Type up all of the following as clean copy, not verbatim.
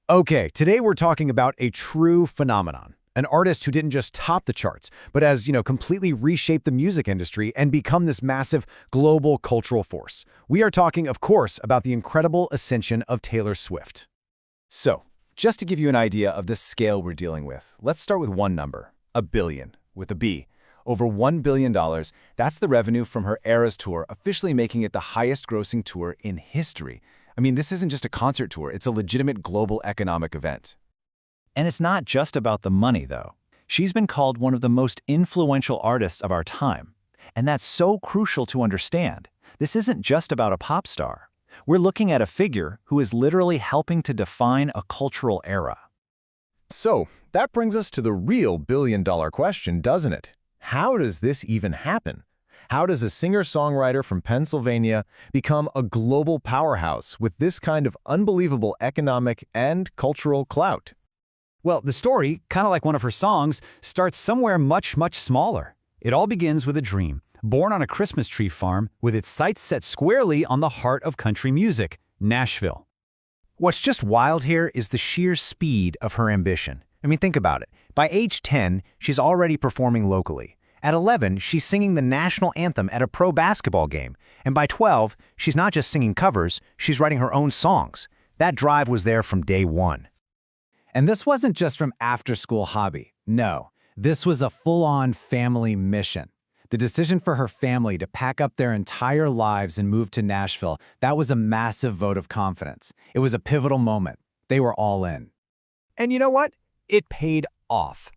Okay, today we're talking about a true phenomenon. An artist who didn't just top the charts, but has, completely reshaped the music industry and become this massive global cultural force. We are talking, of course, about the incredible ascension of Taylor Swift. So, just to give you an idea of the scale we're dealing with, let's start with one number, a billion, with a B. Over $1 billion, that's the revenue from her Eras tour, officially making it the highest-grossing tour in history. I mean, this isn't just a concert tour, it's a legitimate global economic event. And it's not just about the money, though. She's been called one of the most influential artists of our time. And that's so crucial to understand. This isn't just about a pop star. We're looking at a figure who is literally helping to define a cultural era. So, that brings us to the real billion-dollar question, doesn't it? How does this even happen? How does a singer-songwriter from Pennsylvania become a global powerhouse with this kind of unbelievable economic and cultural clout? Well, the story, kind of like one of her songs, starts somewhere much, much smaller. It all begins with a dream, born on a Christmas tree farm with its sights set squarely on the heart of country music, Nashville. What's just wild here is the sheer speed of her ambition. I mean, think about it. By age 10, she's already performing locally. At 11, she's singing the national anthem at a pro basketball game. And by 12, she's not just singing covers, she's writing her own songs. That drive was there from day one. And this wasn't just from after-school hobby. No, this was a full-on family mission. The decision for her family to pack up their entire lives and move to Nashville, that was a massive vote of confidence. It was a pivotal moment. They were all in. And you know what? It paid off.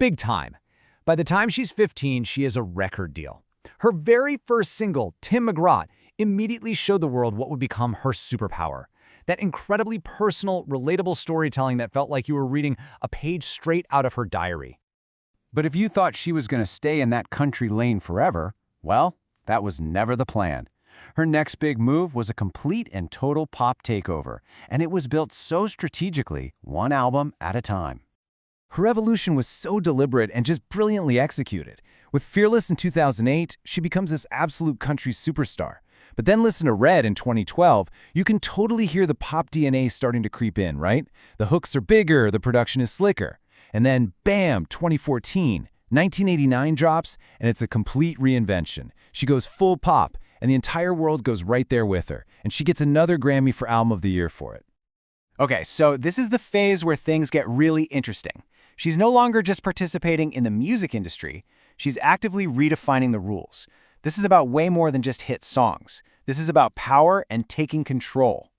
Big time. By the time she's 15, she is a record deal. Her very first single, Tim McGraw, immediately showed the world what would become her superpower. That incredibly personal, relatable storytelling that felt like you were reading a page straight out of her diary. But if you thought she was going to stay in that country lane forever, well, that was never the plan. Her next big move was a complete and total pop takeover, and it was built so strategically, one album at a time. Her evolution was so deliberate and just brilliantly executed. With Fearless in 2008, she becomes this absolute country superstar. But then listen to Red in 2012, you can totally hear the pop DNA starting to creep in, right? The hooks are bigger, the production is slicker. And then, bam, 2014, 1989 drops, and it's a complete reinvention. She goes full pop, and the entire world goes right there with her. And she gets another Grammy for Album of the Year for it. Okay, so this is the phase where things get really interesting. She's no longer just participating in the music industry, she's actively redefining the rules. This is about way more than just hit songs. This is about power and taking control.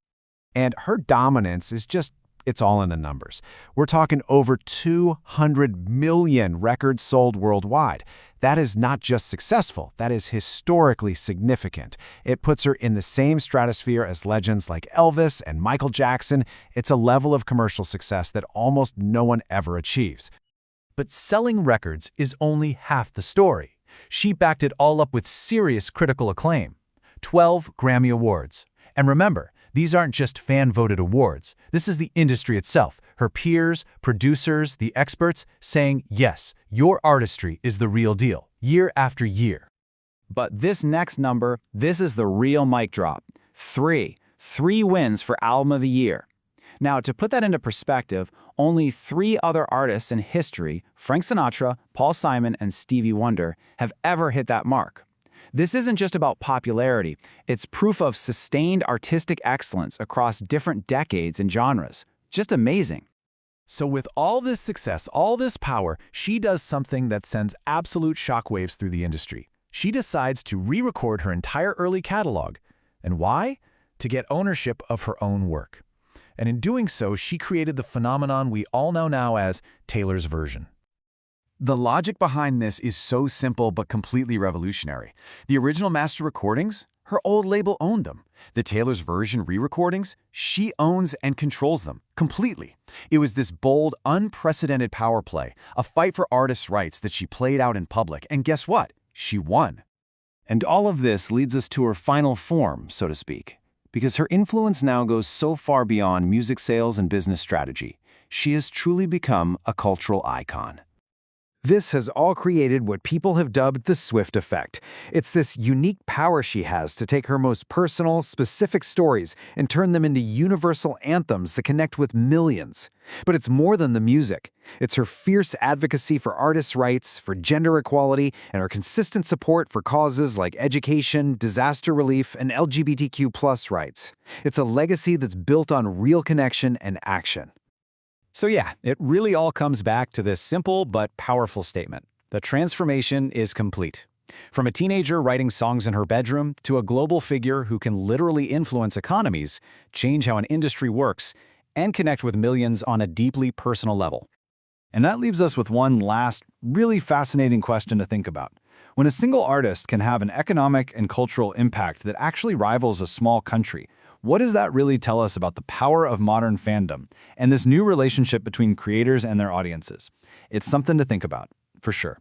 And her dominance is just, it's all in the numbers. We're talking over 200 million records sold worldwide. That is not just successful, that is historically significant. It puts her in the same stratosphere as legends like Elvis and Michael Jackson. It's a level of commercial success that almost no one ever achieves. But selling records is only half the story. She backed it all up with serious critical acclaim. 12 Grammy Awards. And remember, these aren't just fan-voted awards. This is the industry itself, her peers, producers, the experts, saying, yes, your artistry is the real deal, year after year. But this next number, this is the real mic drop. 3 wins for Album of the Year. Now, to put that into perspective, only 3 other artists in history, Frank Sinatra, Paul Simon, and Stevie Wonder, have ever hit that mark. This isn't just about popularity, it's proof of sustained artistic excellence across different decades and genres. Just amazing. So with all this success, all this power, she does something that sends absolute shockwaves through the industry. She decides to re-record her entire early catalog. And why? To get ownership of her own work. And in doing so, she created the phenomenon we all know now as Taylor's version. The logic behind this is so simple but completely revolutionary. The original master recordings, her old label owned them. The Taylor's version re-recordings, she owns and controls them completely. It was this bold, unprecedented power play, a fight for artists' rights that she played out in public, and guess what? She won. And all of this leads us to her final form, so to speak. Because her influence now goes so far beyond music sales and business strategy. She has truly become a cultural icon. This has all created what people have dubbed the Swift effect. It's this unique power she has to take her most personal, specific stories and turn them into universal anthems that connect with millions. But it's more than the music. It's her fierce advocacy for artists' rights, for gender equality, and her consistent support for causes like education, disaster relief, and LGBTQ+ rights. It's a legacy that's built on real connection and action. So yeah, it really all comes back to this simple but powerful statement. The transformation is complete. From a teenager writing songs in her bedroom to a global figure who can literally influence economies, change how an industry works, and connect with millions on a deeply personal level. And that leaves us with one last, really fascinating question to think about. When a single artist can have an economic and cultural impact that actually rivals a small country, what does that really tell us about the power of modern fandom and this new relationship between creators and their audiences? It's something to think about, for sure.